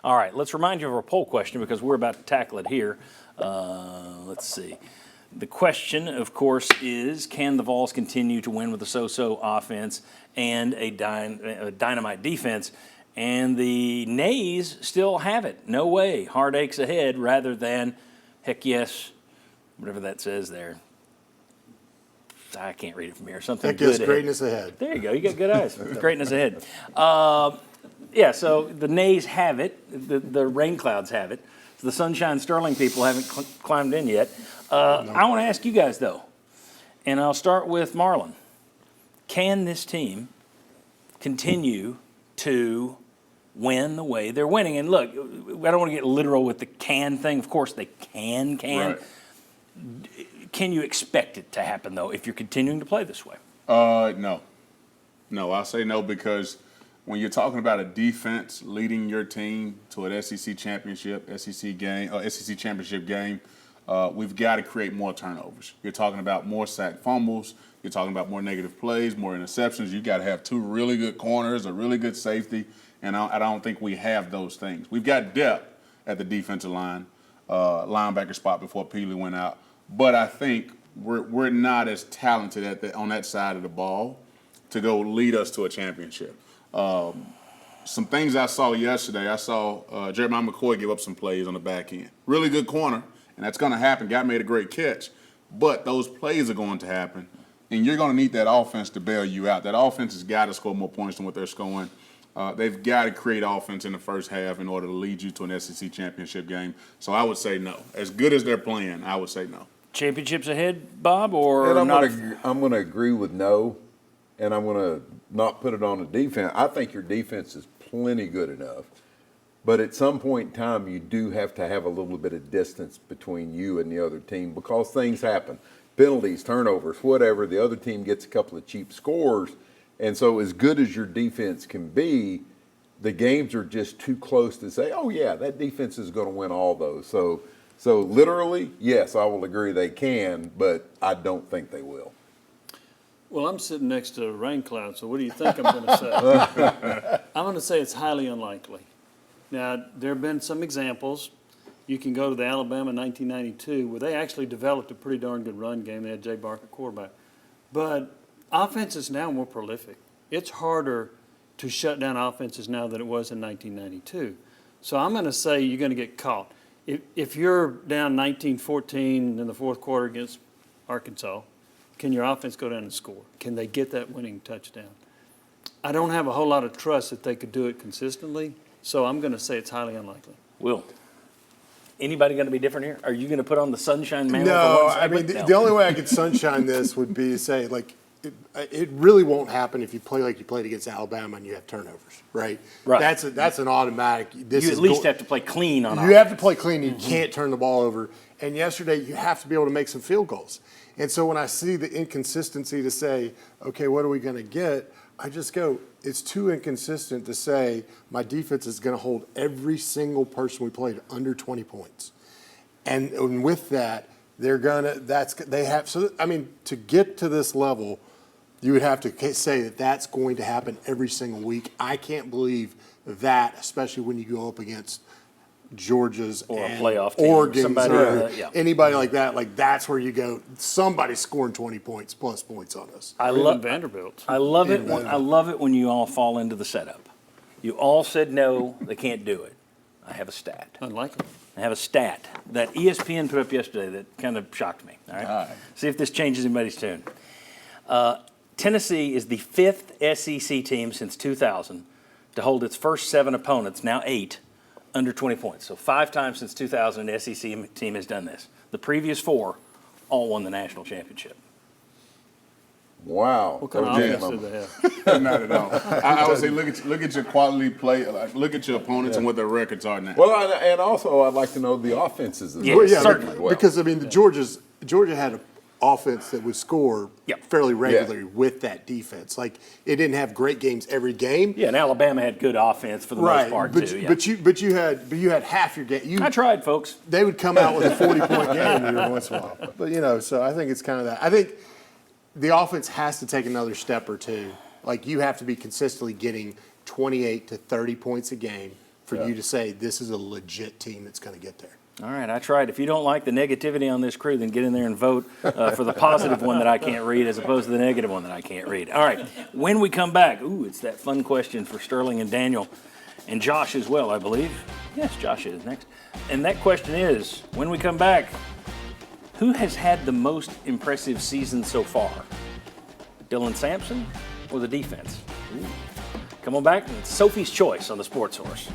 All right, let's remind you of our poll question because we're about to tackle it here. Let's see. The question, of course, is can the Vols continue to win with a so-so offense and a dynamite defense? And the nays still have it. No way. Heartaches ahead rather than heck yes, whatever that says there. I can't read it from here. Something heck good yes, ahead. greatness ahead. There you go. You got good eyes. Greatness ahead. Yeah, so the nays have it. The rain clouds have it. The Sunshine Sterling people haven't climbed in yet. I want to ask you guys, though, and I'll start with Marlon. Can this team continue to win the way they're winning? And look, I don't want to get literal with the can thing. Of course, they can. Right. Can you expect it to happen, though, if you're continuing to play this way? No. No, I'll say no because when you're talking about a defense leading your team to an SEC championship, SEC championship game, we've got to create more turnovers. You're talking about more sacked fumbles. You're talking about more negative plays, more interceptions. You got to have two really good corners, a really good safety, and I don't think we have those things. We've got depth at the defensive line, linebacker spot before Peely went out, but I think we're not as talented on that side of the ball to go lead us to a championship. Some things I saw yesterday, I saw Jeremiah McCoy give up some plays on the back end. Really good corner, and that's going to happen. Guy made a great catch. But those plays are going to happen, and you're going to need that offense to bail you out. That offense has got to score more points than what they're scoring. They've got to create offense in the first half in order to lead you to an SEC championship game. So I would say no. As good as they're playing, I would say no. Championships ahead, Bob, or and not? I'm going to agree with no, and I'm going to not put it on the defense. I think your defense is plenty good enough. But at some point in time, you do have to have a little bit of distance between you and the other team because things happen. Penalties, turnovers, whatever. The other team gets a couple of cheap scores. And so as good as your defense can be, the games are just too close to say, oh, yeah, that defense is going to win all those. So literally, yes, I will agree they can, but I don't think they will. Well, I'm sitting next to a rain cloud, so what do you think I'm going to say? I'm going to say it's highly unlikely. Now, there have been some examples. You can go to the Alabama 1992 where they actually developed a pretty darn good run game. They had Jay Barker quarterback. But offense is now more prolific. It's harder to shut down offenses now than it was in 1992. So I'm going to say you're going to get caught. If you're down 19-14 in the fourth quarter against Arkansas, can your offense go down and score? Can they get that winning touchdown? I don't have a whole lot of trust that they could do it consistently, so I'm going to say it's highly unlikely. Will, anybody going to be different here? Are you going to put on the sunshine mantle? No, I mean, the only way I could sunshine this would be to say, like, it really won't happen if you play like you played against Alabama and you have turnovers, right? Right. That's an automatic. You at least have to play clean on offense. You have to play clean. You can't turn the ball over. And yesterday, you have to be able to make some field goals. And so when I see the inconsistency to say, okay, what are we going to get? I just go, it's too inconsistent to say my defense is going to hold every single person we played under 20 points. And with that, they're going to, so I mean, to get to this level, you would have to say that that's going to happen every single week. I can't believe that, especially when you go up against Georgia's or a playoff team, Oregon's, anybody like that. Like that's where you go. Somebody's scoring 20 points plus points on us. I love Vanderbilt. I love it. I love it when you all fall into the setup. You all said no, they can't do it. I have a stat. Unlikely. I have a stat that ESPN put up yesterday that kind of shocked me. All right. See if this changes anybody's tune. Tennessee is the 5th SEC team since 2000 to hold its first 7 opponents, now 8, under 20 points. So 5 times since 2000, an SEC team has done this. The previous 4 all won the national championship. Wow. What kind of offense did they have? Not at all. I would say look at your quality play. Look at your opponents and what their records are now. Well, and also I'd like to know the offenses. Certainly. Because I mean, Georgia had an offense that would score fairly regularly with that defense. Like it didn't have great games every game. Yeah, and Alabama had good offense for the most part too. Yeah. But you had half your game. I tried, folks. They would come out with a 40-point game every once in a while. But so I think it's kind of that. I think the offense has to take another step or two. Like you have to be consistently getting 28 to 30 points a game for you to say this is a legit team that's going to get there. All right, I tried. If you don't like the negativity on this crew, then get in there and vote for the positive one that I can't read as opposed to the negative one that I can't read. All right, when we come back, it's that fun question for Sterling and Daniel and Josh as well, I believe. Yes, Josh is next. And that question is, when we come back, who has had the most impressive season so far? Dylan Sampson or the defense? Come on back. It's Sophie's Choice on the Sports Horse.